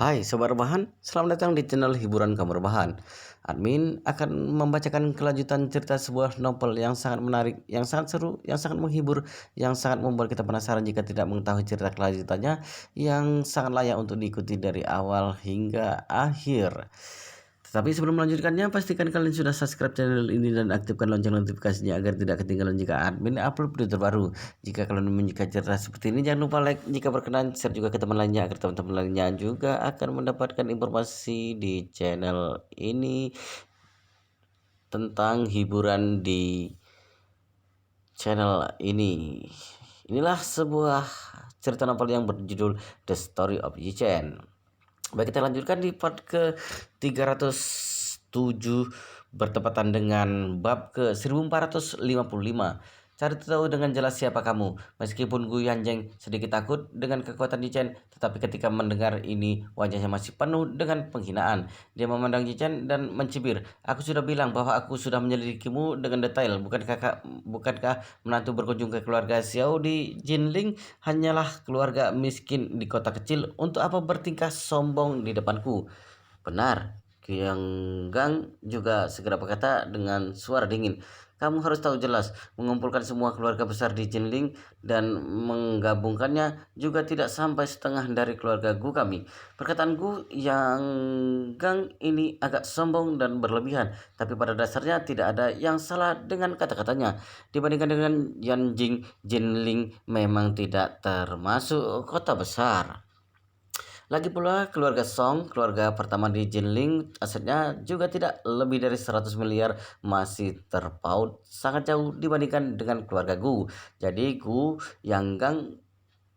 Hai Sobat Rebahan, selamat datang di channel hiburan kamu rebahan. Admin akan membacakan kelanjutan cerita sebuah novel yang sangat menarik, yang sangat seru, yang sangat menghibur, yang sangat membuat kita penasaran jika tidak mengetahui cerita kelanjutannya, yang sangat layak untuk diikuti dari awal hingga akhir. Tetapi sebelum melanjutkannya, pastikan kalian sudah subscribe channel ini dan aktifkan lonceng notifikasinya agar tidak ketinggalan jika admin upload video terbaru. Jika kalian menyukai cerita seperti ini, jangan lupa like, jika berkenan share juga ke teman lainnya agar teman-teman lainnya juga akan mendapatkan informasi di channel ini tentang hiburan di channel ini. Inilah sebuah cerita novel yang berjudul The Story of Yi-Chen. Baik, kita lanjutkan di part ke 307 bertepatan dengan bab ke 1455. Cari tahu dengan jelas siapa kamu. Meskipun Gu Yanjeng sedikit takut dengan kekuatan Yichen, tetapi ketika mendengar ini wajahnya masih penuh dengan penghinaan. Dia memandang Yichen dan mencibir. Aku sudah bilang bahwa aku sudah menyelidikimu dengan detail. Bukankah menantu berkunjung ke keluarga Xiao di Jinling hanyalah keluarga miskin di kota kecil? Untuk apa bertingkah sombong di depanku? Benar, Kyang Gang juga segera berkata dengan suara dingin. Kamu harus tahu jelas, mengumpulkan semua keluarga besar di Jinling dan menggabungkannya juga tidak sampai setengah dari keluarga Gu kami. Perkataan Gu yang Gang ini agak sombong dan berlebihan, tapi pada dasarnya tidak ada yang salah dengan kata-katanya. Dibandingkan dengan Yanjing, Jinling memang tidak termasuk kota besar. Lagi pula keluarga Song, keluarga pertama di Jinling, asetnya juga tidak lebih dari 100 miliar, masih terpaut sangat jauh dibandingkan dengan keluarga Gu. Jadi Gu yang Gang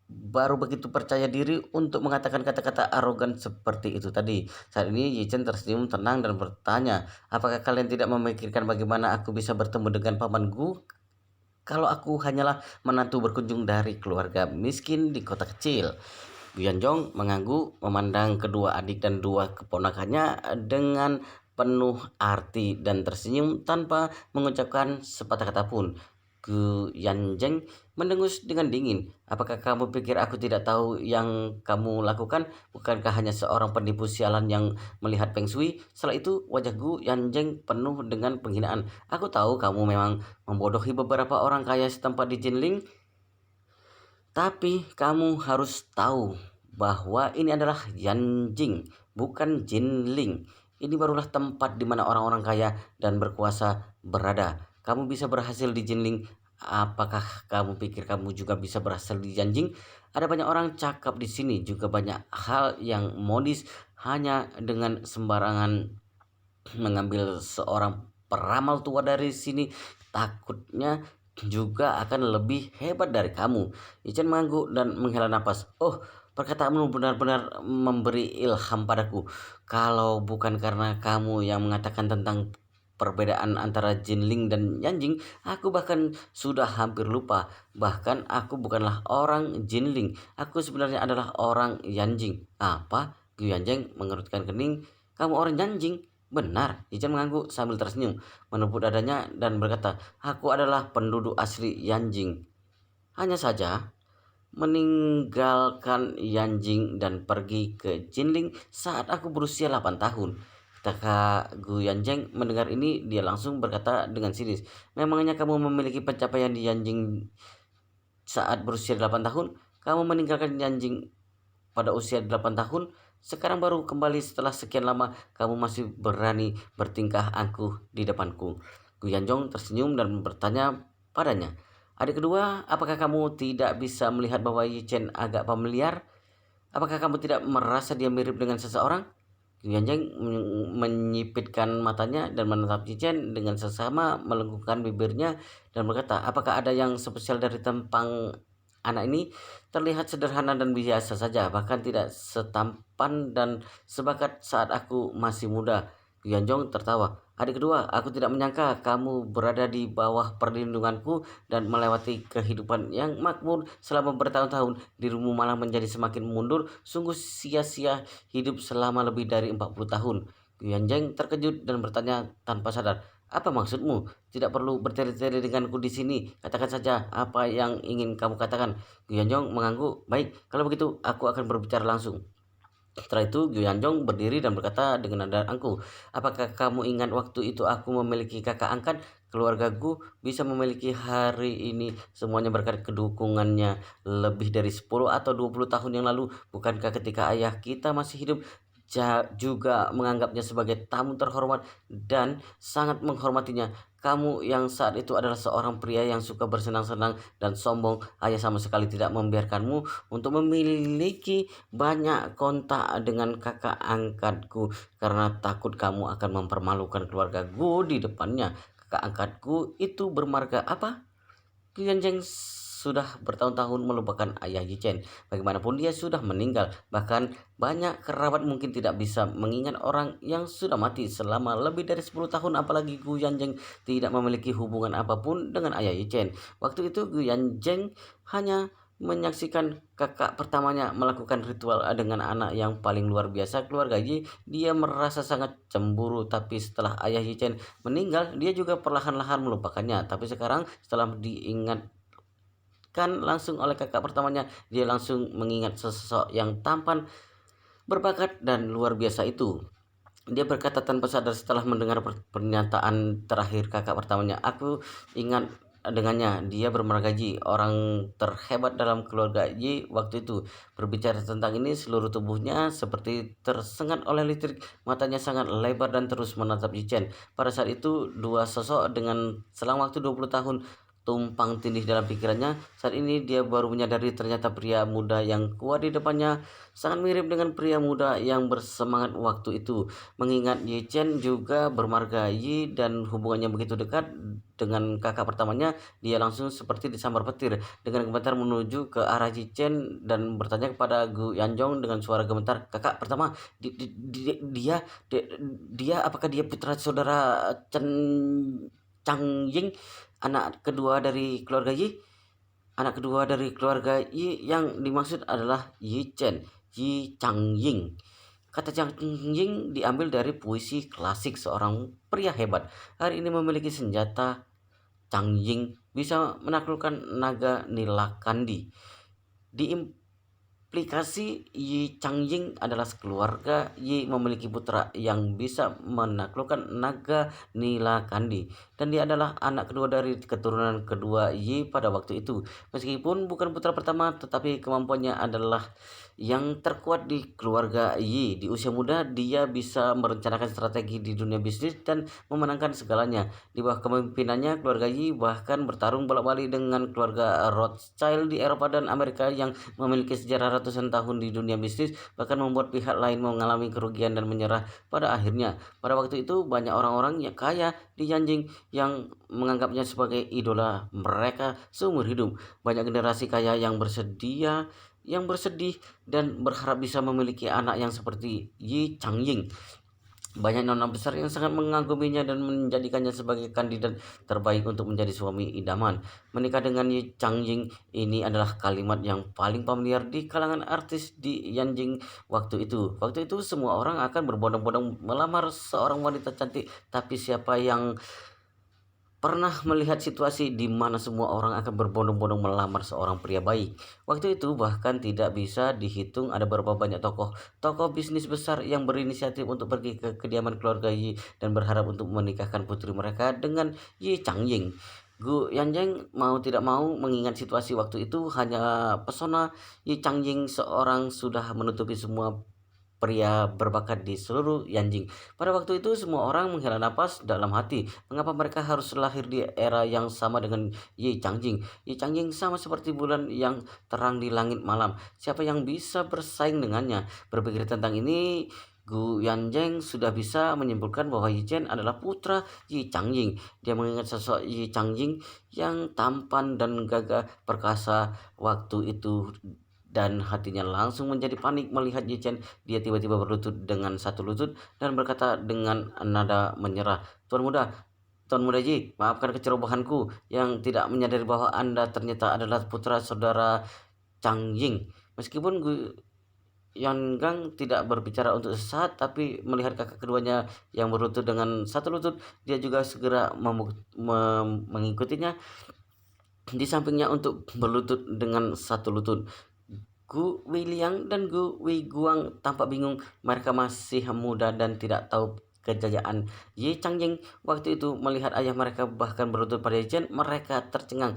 baru begitu percaya diri untuk mengatakan kata-kata arogan seperti itu tadi. Saat ini Yi Chen tersenyum tenang dan bertanya, apakah kalian tidak memikirkan bagaimana aku bisa bertemu dengan paman Gu kalau aku hanyalah menantu berkunjung dari keluarga miskin di kota kecil? Guyanjong mengangguk memandang kedua adik dan dua keponakannya dengan penuh arti dan tersenyum tanpa mengucapkan sepatah kata pun. Guyanjeng mendengus dengan dingin. Apakah kamu pikir aku tidak tahu yang kamu lakukan? Bukankah hanya seorang penipu sialan yang melihat Feng Shui? Setelah itu wajah Gu Yanjeng penuh dengan penghinaan. Aku tahu kamu memang membodohi beberapa orang kaya setempat di Jinling, tapi kamu harus tahu bahwa ini adalah Yanjing, bukan Jinling. Ini barulah tempat di mana orang-orang kaya dan berkuasa berada. Kamu bisa berhasil di Jinling, apakah kamu pikir kamu juga bisa berhasil di Yanjing? Ada banyak orang cakap di sini, juga banyak hal yang modis. Hanya dengan sembarangan mengambil seorang peramal tua dari sini, takutnya juga akan lebih hebat dari kamu. Ichen mengangguk dan menghela napas. Oh, perkataanmu benar-benar memberi ilham padaku. Kalau bukan karena kamu yang mengatakan tentang perbedaan antara Jinling dan Yanjing, aku bahkan sudah hampir lupa. Bahkan aku bukanlah orang Jinling. Aku sebenarnya adalah orang Yanjing. Apa? Gu Yanjing mengerutkan kening. Kamu orang Yanjing? Benar, Ichen mengangguk sambil tersenyum, menepuk dadanya dan berkata, aku adalah penduduk asli Yanjing. Hanya saja, meninggalkan Yanjing dan pergi ke Jinling saat aku berusia 8 tahun. Ketika Gu Yanjing mendengar ini, dia langsung berkata dengan sinis, memangnya kamu memiliki pencapaian di Yanjing saat berusia 8 tahun? Kamu meninggalkan Yanjing pada usia 8 tahun, sekarang baru kembali setelah sekian lama, kamu masih berani bertingkah angkuh di depanku. Gu Yanjong tersenyum dan bertanya padanya, adik kedua, apakah kamu tidak bisa melihat bahwa Yi Chen agak familiar? Apakah kamu tidak merasa dia mirip dengan seseorang? Gu Yanjong menyipitkan matanya dan menatap Yi Chen dengan sesama melengkungkan bibirnya dan berkata, apakah ada yang spesial dari tampang anak ini? Terlihat sederhana dan biasa saja, bahkan tidak setampan dan sebakat saat aku masih muda. Yanjong tertawa. Adik kedua, aku tidak menyangka kamu berada di bawah perlindunganku dan melewati kehidupan yang makmur selama bertahun-tahun. Dirimu malah menjadi semakin mundur, sungguh sia-sia hidup selama lebih dari 40 tahun. Yanjeng terkejut dan bertanya tanpa sadar, apa maksudmu? Tidak perlu bertele-tele denganku di sini. Katakan saja apa yang ingin kamu katakan. Guyanjong mengangguk. Baik, kalau begitu aku akan berbicara langsung. Setelah itu Gu Yanjong berdiri dan berkata dengan nada angkuh, "Apakah kamu ingat waktu itu aku memiliki kakak angkat? Keluargaku bisa memiliki hari ini semuanya berkat kedukungannya lebih dari 10 atau 20 tahun yang lalu. Bukankah ketika ayah kita masih hidup juga menganggapnya sebagai tamu terhormat dan sangat menghormatinya? Kamu yang saat itu adalah seorang pria yang suka bersenang-senang dan sombong. Ayah sama sekali tidak membiarkanmu untuk memiliki banyak kontak dengan kakak angkatku karena takut kamu akan mempermalukan keluargaku di depannya. Kakak angkatku itu bermarga apa?" Qianzheng sudah bertahun-tahun melupakan ayah Yichen. Bagaimanapun dia sudah meninggal. Bahkan banyak kerabat mungkin tidak bisa mengingat orang yang sudah mati selama lebih dari 10 tahun. Apalagi Gu Yanzheng tidak memiliki hubungan apapun dengan ayah Yichen. Waktu itu Gu Yanzheng hanya menyaksikan kakak pertamanya melakukan ritual dengan anak yang paling luar biasa keluarga Yi. Dia merasa sangat cemburu, tapi setelah ayah Yichen meninggal, dia juga perlahan-lahan melupakannya. Tapi sekarang setelah diingatkan langsung oleh kakak pertamanya, dia langsung mengingat sosok yang tampan, berbakat, dan luar biasa itu. Dia berkata tanpa sadar setelah mendengar pernyataan terakhir kakak pertamanya, "Aku ingat dengannya, dia bermarga Ji, orang terhebat dalam keluarga Ji waktu itu." Berbicara tentang ini, seluruh tubuhnya seperti tersengat oleh listrik, matanya sangat lebar dan terus menatap Yichen. Pada saat itu, dua sosok dengan selang waktu 20 tahun tumpang tindih dalam pikirannya. Saat ini dia baru menyadari ternyata pria muda yang kuat di depannya sangat mirip dengan pria muda yang bersemangat waktu itu. Mengingat Yi Chen juga bermarga Yi dan hubungannya begitu dekat dengan kakak pertamanya, dia langsung seperti disambar petir dengan gemetar menuju ke arah Yi Chen dan bertanya kepada Gu Yanjong dengan suara gemetar, "Kakak pertama, dia apakah dia putra saudara Chang Ying, anak kedua dari keluarga Yi?" Anak kedua dari keluarga Yi yang dimaksud adalah Yi Chen, Yi Changying. Kata Changying diambil dari puisi klasik seorang pria hebat. Hari ini memiliki senjata, Changying bisa menaklukkan naga Nilakandi. Diimplikasi Yi Changying adalah keluarga Yi memiliki putra yang bisa menaklukkan naga Nilakandi, dan dia adalah anak kedua dari keturunan kedua Yi pada waktu itu. Meskipun bukan putra pertama, tetapi kemampuannya adalah yang terkuat di keluarga Yi. Di usia muda, dia bisa merencanakan strategi di dunia bisnis dan memenangkan segalanya. Di bawah kepemimpinannya, keluarga Yi bahkan bertarung bolak-balik dengan keluarga Rothschild di Eropa dan Amerika yang memiliki sejarah ratusan tahun di dunia bisnis, bahkan membuat pihak lain mengalami kerugian dan menyerah pada akhirnya. Pada waktu itu, banyak orang-orang yang kaya di Yanjing yang menganggapnya sebagai idola mereka seumur hidup. Banyak generasi kaya yang bersedih dan berharap bisa memiliki anak yang seperti Yi Changying. Banyak nona besar yang sangat mengaguminya dan menjadikannya sebagai kandidat terbaik untuk menjadi suami idaman. Menikah dengan Yi Changying ini adalah kalimat yang paling familiar di kalangan artis di Yanjing waktu itu. Waktu itu semua orang akan berbondong-bondong melamar seorang wanita cantik, tapi siapa yang pernah melihat situasi di mana semua orang akan berbondong-bondong melamar seorang pria baik? Waktu itu bahkan tidak bisa dihitung ada berapa banyak tokoh bisnis besar yang berinisiatif untuk pergi ke kediaman keluarga Yi dan berharap untuk menikahkan putri mereka dengan Yi Changying. Gu Yanjeng mau tidak mau mengingat situasi waktu itu, hanya pesona Yi Changying seorang sudah menutupi semua pria berbakat di seluruh Yanjing. Pada waktu itu semua orang menghela nafas dalam hati. Mengapa mereka harus lahir di era yang sama dengan Yi Changjing? Yi Changjing sama seperti bulan yang terang di langit malam. Siapa yang bisa bersaing dengannya? Berpikir tentang ini, Gu Yanjeng sudah bisa menyimpulkan bahwa Yi Chen adalah putra Yi Changjing. Dia mengingat sosok Yi Changjing yang tampan dan gagah perkasa waktu itu, dan hatinya langsung menjadi panik melihat Yi Chen. Dia tiba-tiba berlutut dengan satu lutut dan berkata dengan nada menyerah, Tuan Muda Ji, maafkan kecerobohanku yang tidak menyadari bahwa Anda ternyata adalah putra saudara Chang Ying." Meskipun Gu Yangang tidak berbicara untuk sesaat, tapi melihat kakak keduanya yang berlutut dengan satu lutut, dia juga segera mengikutinya di sampingnya untuk berlutut dengan satu lutut. Gu Weiliang dan Gu Weiguang tampak bingung. Mereka masih muda dan tidak tahu kejayaan Yi Changjing. Waktu itu melihat ayah mereka bahkan berlutut pada Yi Chen, mereka tercengang.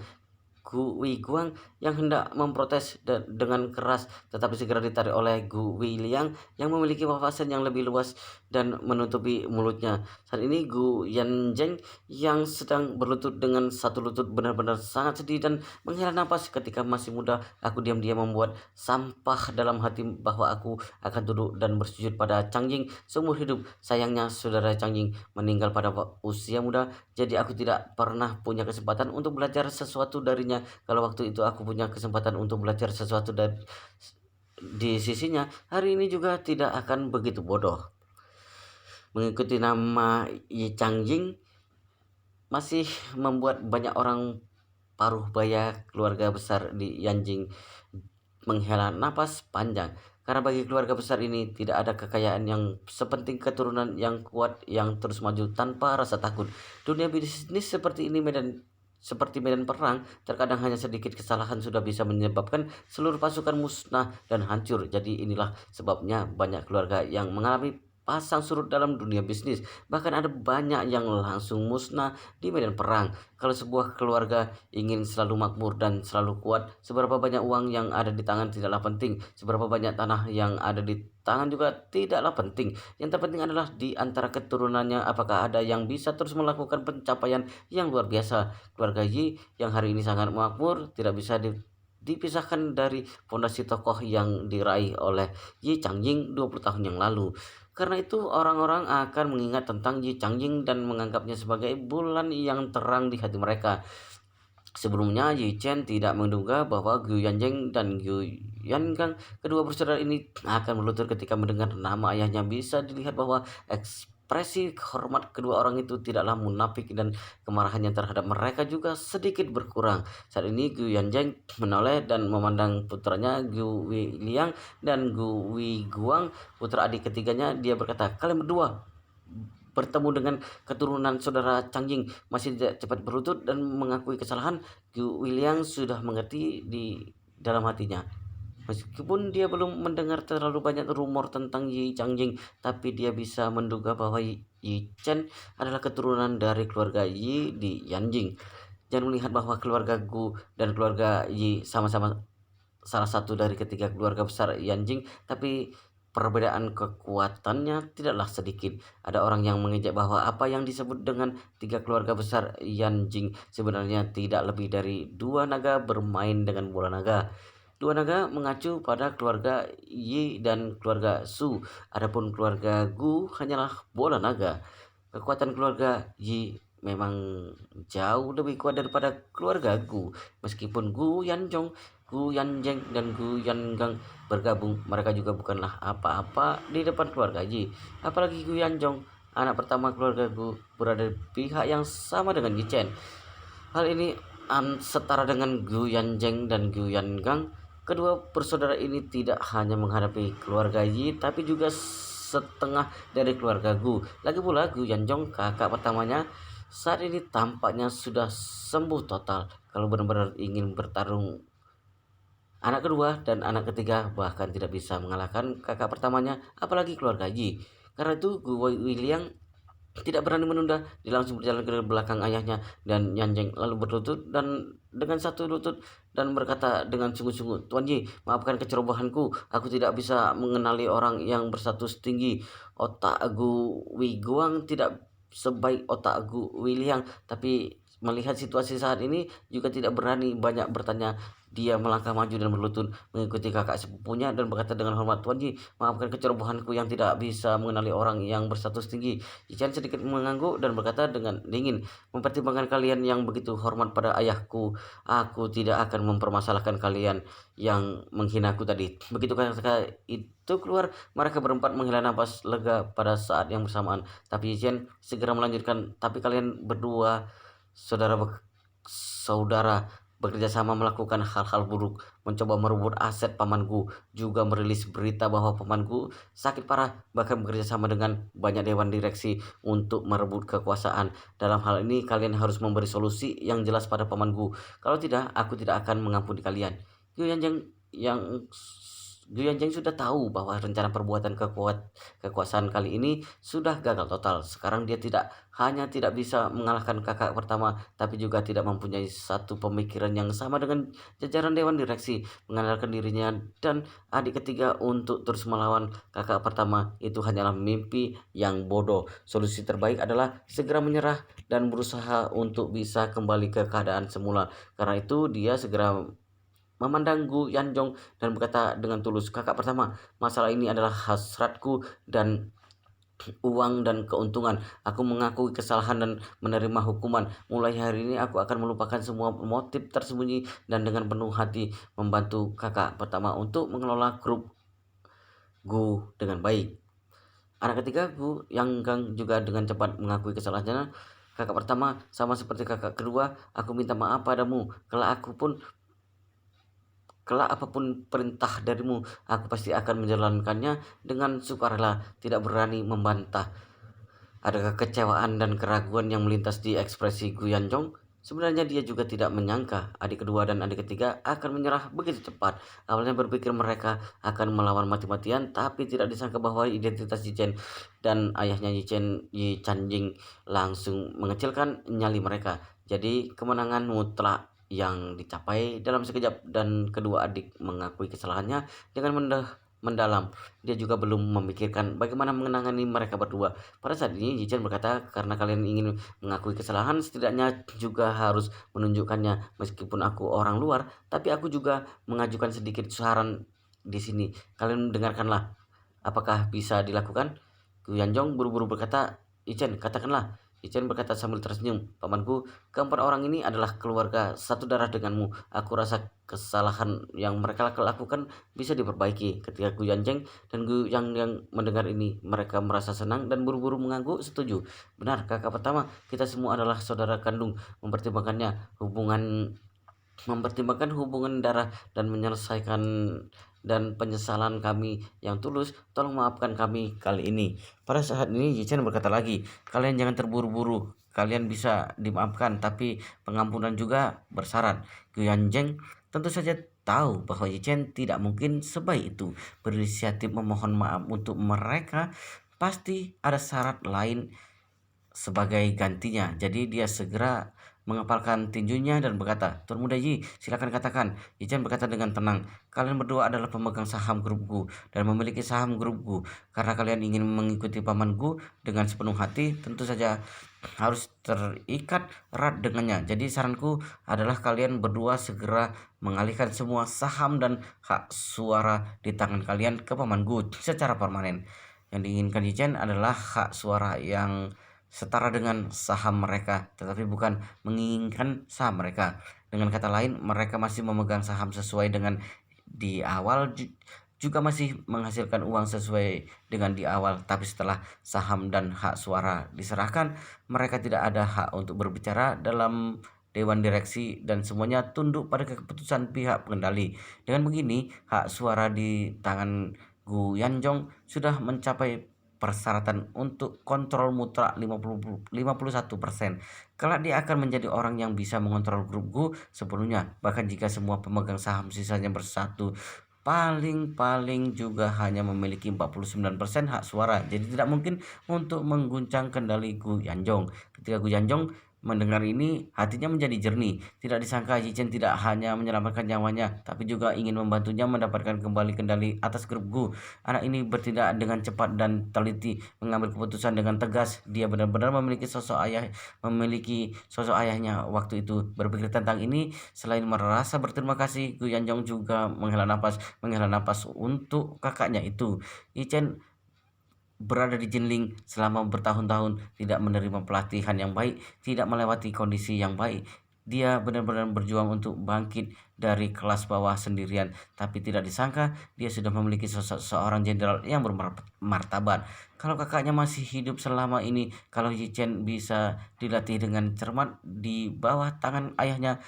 Gu Weiguang yang hendak memprotes dengan keras, tetapi segera ditarik oleh Gu Weiliang yang memiliki wawasan yang lebih luas dan menutupi mulutnya. Saat ini Gu Yanzheng yang sedang berlutut dengan satu lutut benar-benar sangat sedih dan menghela napas. Ketika masih muda, aku diam-diam membuat sampah dalam hati bahwa aku akan duduk dan bersujud pada Changjing seumur hidup. Sayangnya saudara Changjing meninggal pada usia muda, jadi aku tidak pernah punya kesempatan untuk belajar sesuatu darinya. Kalau waktu itu aku punya kesempatan untuk belajar sesuatu di sisinya, hari ini juga tidak akan begitu bodoh. Mengikuti nama Yi Changjing masih membuat banyak orang paruh baya keluarga besar di Yanjing menghela napas panjang. Karena bagi keluarga besar ini tidak ada kekayaan yang sepenting keturunan yang kuat yang terus maju tanpa rasa takut. Dunia bisnis seperti medan perang, terkadang hanya sedikit kesalahan sudah bisa menyebabkan seluruh pasukan musnah dan hancur. Jadi inilah sebabnya banyak keluarga yang mengalami pasang surut dalam dunia bisnis. Bahkan ada banyak yang langsung musnah di medan perang. Kalau sebuah keluarga ingin selalu makmur dan selalu kuat, seberapa banyak uang yang ada di tangan tidaklah penting. Seberapa banyak tanah yang ada di tangan juga tidaklah penting. Yang terpenting adalah di antara keturunannya apakah ada yang bisa terus melakukan pencapaian yang luar biasa. Keluarga Yi yang hari ini sangat makmur tidak bisa dipisahkan dari fondasi tokoh yang diraih oleh Yi Changjing 20 tahun yang lalu. Karena itu orang-orang akan mengingat tentang Yi Changjing dan menganggapnya sebagai bulan yang terang di hati mereka. Sebelumnya, Yi Chen tidak menduga bahwa Gu Yanzheng dan Gu Yangang, kedua bersaudara ini, akan berlutut ketika mendengar nama ayahnya. Bisa dilihat bahwa ekspresi hormat kedua orang itu tidaklah munafik dan kemarahannya terhadap mereka juga sedikit berkurang. Saat ini Gu Yanzheng menoleh dan memandang putranya Gu Weiliang dan Gu Weiguang, putra adik ketiganya. Dia berkata, "Kalian berdua bertemu dengan keturunan saudara Changjing masih tidak cepat berlutut dan mengakui kesalahan." Gu Weiliang sudah mengerti di dalam hatinya. Meskipun dia belum mendengar terlalu banyak rumor tentang Yi Changjing, tapi dia bisa menduga bahwa Yi Chen adalah keturunan dari keluarga Yi di Yanjing. Dan melihat bahwa keluarga Gu dan keluarga Yi sama-sama salah satu dari ketiga keluarga besar Yanjing, tapi perbedaan kekuatannya tidaklah sedikit. Ada orang yang mengejek bahwa apa yang disebut dengan tiga keluarga besar Yanjing sebenarnya tidak lebih dari dua naga bermain dengan bola naga. Dua naga mengacu pada keluarga Yi dan keluarga Su. Adapun keluarga Gu hanyalah bola naga. Kekuatan keluarga Yi memang jauh lebih kuat daripada keluarga Gu. Meskipun Gu Yanjong, Gu Yanjeng, dan Gu Yangang bergabung, mereka juga bukanlah apa-apa di depan keluarga Yi. Apalagi Gu Yanjong, anak pertama keluarga Gu, berada di pihak yang sama dengan Yi Chen. Hal ini setara dengan Gu Yanjeng dan Gu Yangang. Kedua bersaudara ini tidak hanya menghadapi keluarga Yi, tapi juga setengah dari keluarga Gu. Lagi pula Gu Yanjong, kakak pertamanya, saat ini tampaknya sudah sembuh total. Kalau benar-benar ingin bertarung, anak kedua dan anak ketiga bahkan tidak bisa mengalahkan kakak pertamanya, apalagi keluarga Yi. Karena itu Gu Weiliang tidak berani menunda. Dia langsung berjalan ke belakang ayahnya dan Yanjeng, lalu berlutut dan dengan satu lutut dan berkata dengan sungguh-sungguh, "Tuan Yi, maafkan kecerobohanku. Aku tidak bisa mengenali orang yang berstatus tinggi. Otak Gu Weiguang tidak sebaik otak Gu Weiliang, tapi melihat situasi saat ini juga tidak berani banyak bertanya." Dia melangkah maju dan berlutut mengikuti kakak sepupunya dan berkata dengan hormat, "Tuan Ji, maafkan kecerobohanku yang tidak bisa mengenali orang yang berstatus tinggi." Ican sedikit mengangguk dan berkata dengan dingin, "Mempertimbangkan kalian yang begitu hormat pada ayahku, aku tidak akan mempermasalahkan kalian yang menghinaku tadi." Begitu kata itu keluar, mereka berempat menghela nafas lega pada saat yang bersamaan. Tapi Ican segera melanjutkan, "Tapi kalian berdua saudara saudara bekerja sama melakukan hal-hal buruk, mencoba merebut aset pamanku, juga merilis berita bahwa pamanku sakit parah, bahkan bekerja sama dengan banyak dewan direksi untuk merebut kekuasaan. Dalam hal ini kalian harus memberi solusi yang jelas pada pamanku. Kalau tidak, aku tidak akan mengampuni kalian." yang Gu Yanjeng sudah tahu bahwa rencana perbuatan kekuasaan kali ini sudah gagal total. Sekarang dia tidak bisa mengalahkan kakak pertama, tapi juga tidak mempunyai satu pemikiran yang sama dengan jajaran dewan direksi, mengandalkan dirinya dan adik ketiga untuk terus melawan kakak pertama. Itu hanyalah mimpi yang bodoh. Solusi terbaik adalah segera menyerah dan berusaha untuk bisa kembali ke keadaan semula. Karena itu dia segera memandang Gu Yanjong dan berkata dengan tulus, "Kakak pertama, masalah ini adalah hasratku dan uang dan keuntungan. Aku mengakui kesalahan dan menerima hukuman. Mulai hari ini aku akan melupakan semua motif tersembunyi dan dengan penuh hati membantu kakak pertama untuk mengelola grup Gu dengan baik." Anak ketiga Gu yang juga dengan cepat mengakui kesalahannya. "Kakak pertama, sama seperti kakak kedua, aku minta maaf padamu. Kelak apapun perintah darimu, aku pasti akan menjalankannya dengan sukarela, tidak berani membantah." Ada kekecewaan dan keraguan yang melintas di ekspresi Gu Yanjong. Sebenarnya dia juga tidak menyangka adik kedua dan adik ketiga akan menyerah begitu cepat. Awalnya berpikir mereka akan melawan mati-matian, tapi tidak disangka bahwa identitas Yichen dan ayahnya Yi Chanjing langsung mengecilkan nyali mereka. Jadi kemenangan mutlak yang dicapai dalam sekejap dan kedua adik mengakui kesalahannya dengan mendalam. Dia juga belum memikirkan bagaimana mengenangani mereka berdua. Pada saat ini Yichen berkata, "Karena kalian ingin mengakui kesalahan, setidaknya juga harus menunjukkannya. Meskipun aku orang luar, tapi aku juga mengajukan sedikit saran di sini. Kalian dengarkanlah. Apakah bisa dilakukan?" Gu Yanjong buru-buru berkata, "Yichen, katakanlah." Yichen berkata sambil tersenyum, "Pamanku, keempat orang ini adalah keluarga satu darah denganmu. Aku rasa kesalahan yang mereka lakukan bisa diperbaiki." Ketika Gu Yanjeng dan Gu yang mendengar ini, mereka merasa senang dan buru-buru mengangguk setuju. "Benar, kakak pertama, kita semua adalah saudara kandung. Mempertimbangkan hubungan darah dan menyelesaikan dan penyesalan kami yang tulus, tolong maafkan kami kali ini." Pada saat ini Yichen berkata lagi, "Kalian jangan terburu-buru. Kalian bisa dimaafkan, tapi pengampunan juga bersyarat." Guyanjeng tentu saja tahu bahwa Yichen tidak mungkin sebaik itu berinisiatif memohon maaf untuk mereka. Pasti ada syarat lain sebagai gantinya. Jadi dia segera mengepalkan tinjunya dan berkata, "Tuan Muda Yi, silakan katakan." Yichen berkata dengan tenang, "Kalian berdua adalah pemegang saham grupku dan memiliki saham grupku. Karena kalian ingin mengikuti pamanku dengan sepenuh hati, tentu saja harus terikat erat dengannya. Jadi saranku adalah kalian berdua segera mengalihkan semua saham dan hak suara di tangan kalian ke pamanku secara permanen." Yang diinginkan Yichen adalah hak suara yang setara dengan saham mereka, tetapi bukan menginginkan saham mereka. Dengan kata lain, mereka masih memegang saham sesuai dengan di awal, juga masih menghasilkan uang sesuai dengan di awal, tapi setelah saham dan hak suara diserahkan, mereka tidak ada hak untuk berbicara dalam dewan direksi dan semuanya tunduk pada keputusan pihak pengendali. Dengan begini, hak suara di tangan Gu Yanjong sudah mencapai persyaratan untuk kontrol mutlak 51%. Kelak dia akan menjadi orang yang bisa mengontrol grup Gu sepenuhnya. Bahkan jika semua pemegang saham sisanya bersatu, paling-paling juga hanya memiliki 49% hak suara. Jadi tidak mungkin untuk mengguncang kendali Gu Yanjong. Ketika Gu Yanjong mendengar ini, hatinya menjadi jernih. Tidak disangka Yichen tidak hanya menyelamatkan nyawanya, tapi juga ingin membantunya mendapatkan kembali kendali atas grup Gu. Anak ini bertindak dengan cepat dan teliti, mengambil keputusan dengan tegas. Dia benar-benar memiliki sosok ayahnya waktu itu. Berpikir tentang ini, selain merasa berterima kasih, Gu Yanjong juga menghela nafas untuk kakaknya itu. Yichen berada di Jinling selama bertahun-tahun, tidak menerima pelatihan yang baik, tidak melewati kondisi yang baik. Dia benar-benar berjuang untuk bangkit dari kelas bawah sendirian, tapi tidak disangka dia sudah memiliki sosok seorang jenderal yang bermartabat. Kalau kakaknya masih hidup selama ini, kalau Yichen bisa dilatih dengan cermat di bawah tangan ayahnya,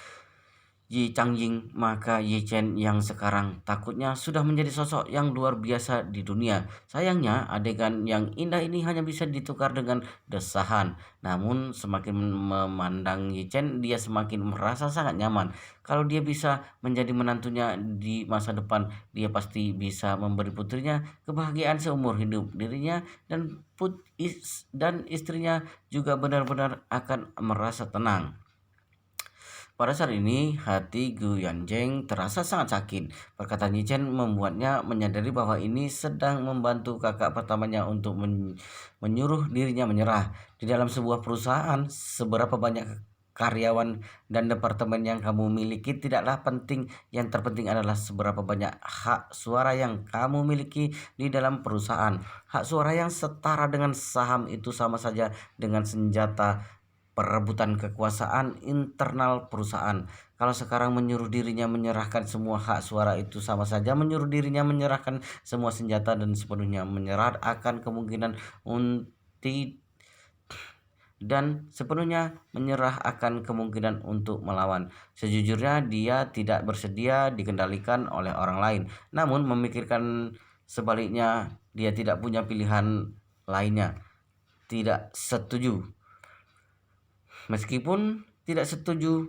Yi Changjing, maka Yi Chen yang sekarang takutnya sudah menjadi sosok yang luar biasa di dunia. Sayangnya, adegan yang indah ini hanya bisa ditukar dengan desahan. Namun, semakin memandang Yi Chen, dia semakin merasa sangat nyaman. Kalau dia bisa menjadi menantunya di masa depan, dia pasti bisa memberi putrinya kebahagiaan seumur hidup. Dirinya dan istrinya juga benar-benar akan merasa tenang. Pada saat ini, hati Gu Yanjeng terasa sangat sakit. Perkataan Yi Chen membuatnya menyadari bahwa ini sedang membantu kakak pertamanya untuk menyuruh dirinya menyerah. Di dalam sebuah perusahaan, seberapa banyak karyawan dan departemen yang kamu miliki tidaklah penting. Yang terpenting adalah seberapa banyak hak suara yang kamu miliki di dalam perusahaan. Hak suara yang setara dengan saham itu sama saja dengan senjata perebutan kekuasaan internal perusahaan. Kalau sekarang menyuruh dirinya menyerahkan semua hak suara itu sama saja menyuruh dirinya menyerahkan semua senjata dan sepenuhnya menyerah akan kemungkinan untuk melawan. Sejujurnya dia tidak bersedia dikendalikan oleh orang lain. Namun memikirkan sebaliknya dia tidak punya pilihan lainnya. Tidak setuju. Meskipun tidak setuju,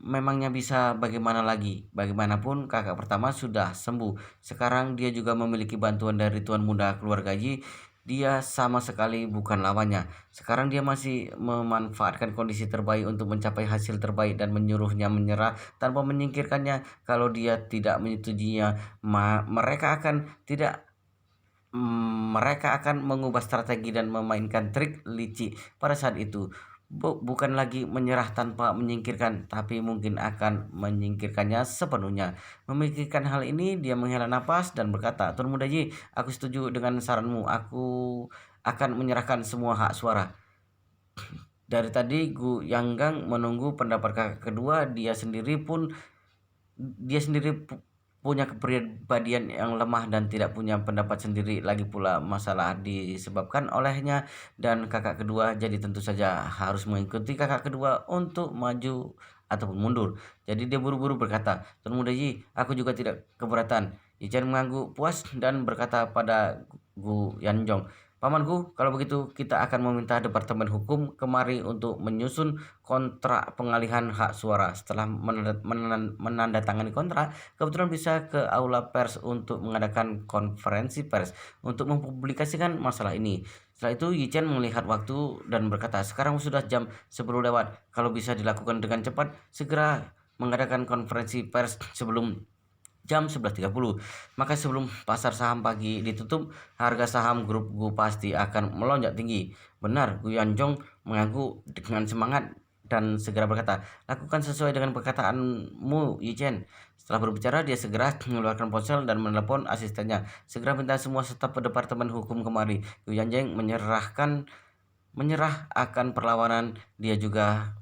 memangnya bisa bagaimana lagi? Bagaimanapun kakak pertama sudah sembuh. Sekarang dia juga memiliki bantuan dari tuan muda keluarga Yi. Dia sama sekali bukan lawannya. Sekarang dia masih memanfaatkan kondisi terbaik untuk mencapai hasil terbaik dan menyuruhnya menyerah tanpa menyingkirkannya. Kalau dia tidak menyetujuinya, mereka akan mengubah strategi dan memainkan trik licik pada saat itu. Bukan lagi menyerah tanpa menyingkirkan, tapi mungkin akan menyingkirkannya sepenuhnya. Memikirkan hal ini, dia menghela napas dan berkata, Tuan Muda Yi, aku setuju dengan saranmu. Aku akan menyerahkan semua hak suara. Dari tadi Gu Yanggang menunggu pendapat kakak kedua, dia sendiri punya kepribadian yang lemah dan tidak punya pendapat sendiri. Lagi pula masalah disebabkan olehnya dan kakak kedua, jadi tentu saja harus mengikuti kakak kedua untuk maju ataupun mundur. Jadi dia buru-buru berkata, Tuan Muda Yi, aku juga tidak keberatan. Yi Chen mengangguk puas dan berkata pada Gu Yanjong, Pamanku, kalau begitu kita akan meminta Departemen Hukum kemari untuk menyusun kontrak pengalihan hak suara. Setelah menandatangani kontrak, kebetulan bisa ke aula pers untuk mengadakan konferensi pers untuk mempublikasikan masalah ini. Setelah itu Yi Chen melihat waktu dan berkata, sekarang sudah jam 10 lewat. Kalau bisa dilakukan dengan cepat, segera mengadakan konferensi pers sebelum jam 11.30. Maka sebelum pasar saham pagi ditutup, harga saham grup Gu pasti akan melonjak tinggi. Benar, Gu Yanjong mengaku dengan semangat dan segera berkata, lakukan sesuai dengan perkataanmu, Yi Chen. Setelah berbicara, dia segera mengeluarkan ponsel dan menelepon asistennya. Segera minta semua staf Departemen Hukum kemari. Gu Yanjong menyerah akan perlawanan. Dia juga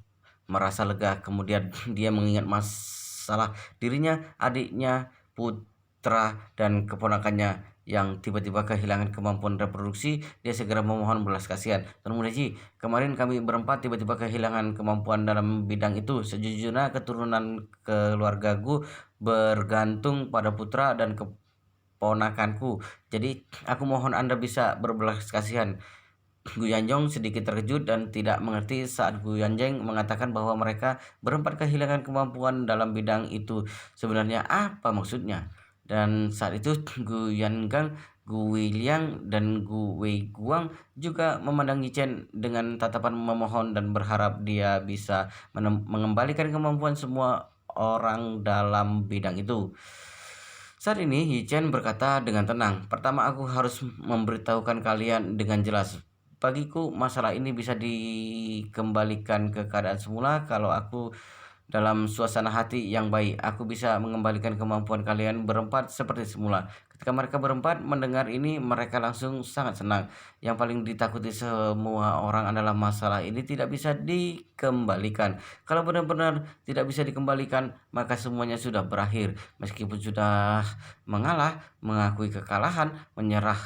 merasa lega. Kemudian dia mengingat masalah dirinya, adiknya, putra, dan keponakannya yang tiba-tiba kehilangan kemampuan reproduksi. Dia segera memohon belas kasihan. Tuan Muda Ji, kemarin kami berempat tiba-tiba kehilangan kemampuan dalam bidang itu. Sejujurnya keturunan keluargaku bergantung pada putra dan keponakanku. Jadi aku mohon Anda bisa berbelas kasihan. Gu Yanjong sedikit terkejut dan tidak mengerti saat Gu Yanjeng mengatakan bahwa mereka berempat kehilangan kemampuan dalam bidang itu. Sebenarnya apa maksudnya? Dan saat itu Gu Yangang, Gu Weiliang, dan Gu Weiguang juga memandang Yi Chen dengan tatapan memohon dan berharap dia bisa mengembalikan kemampuan semua orang dalam bidang itu. Saat ini Yi Chen berkata dengan tenang, pertama aku harus memberitahukan kalian dengan jelas. Bagiku masalah ini bisa dikembalikan ke keadaan semula kalau aku dalam suasana hati yang baik. Aku bisa mengembalikan kemampuan kalian berempat seperti semula. Ketika mereka berempat mendengar ini, mereka langsung sangat senang. Yang paling ditakuti semua orang adalah masalah ini tidak bisa dikembalikan. Kalau benar-benar tidak bisa dikembalikan, maka semuanya sudah berakhir. Meskipun sudah mengalah, mengakui kekalahan, menyerah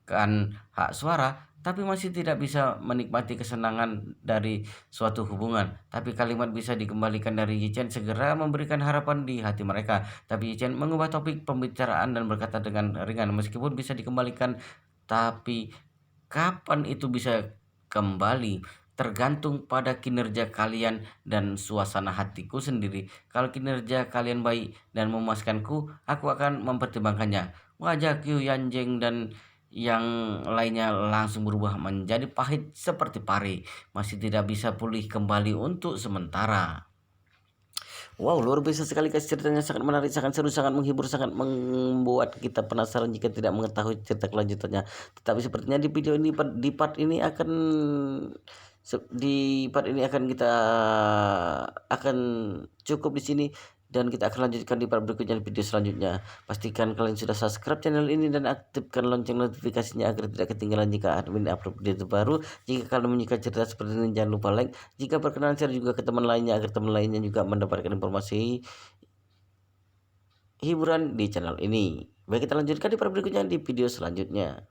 mendapatkan hak suara, tapi masih tidak bisa menikmati kesenangan dari suatu hubungan. Tapi kalimat bisa dikembalikan dari Yichen segera memberikan harapan di hati mereka. Tapi Yichen mengubah topik pembicaraan dan berkata dengan ringan, meskipun bisa dikembalikan, tapi kapan itu bisa kembali tergantung pada kinerja kalian dan suasana hatiku sendiri. Kalau kinerja kalian baik dan memuaskanku, aku akan mempertimbangkannya. Wajah Qiu Yanjing dan yang lainnya langsung berubah menjadi pahit seperti pari, masih tidak bisa pulih kembali untuk sementara. Wow, luar biasa sekali guys, ceritanya sangat menarik, sangat seru, sangat menghibur, sangat membuat kita penasaran jika tidak mengetahui cerita kelanjutannya. Tetapi sepertinya di video ini di part ini akan kita akan cukup di sini, dan kita akan lanjutkan di part berikutnya di video selanjutnya. Pastikan kalian sudah subscribe channel ini dan aktifkan lonceng notifikasinya agar tidak ketinggalan jika admin upload video terbaru. Jika kalian menyukai cerita seperti ini, jangan lupa like. Jika berkenan, share juga ke teman lainnya agar teman lainnya juga mendapatkan informasi hiburan di channel ini. Baik, kita lanjutkan di part berikutnya di video selanjutnya.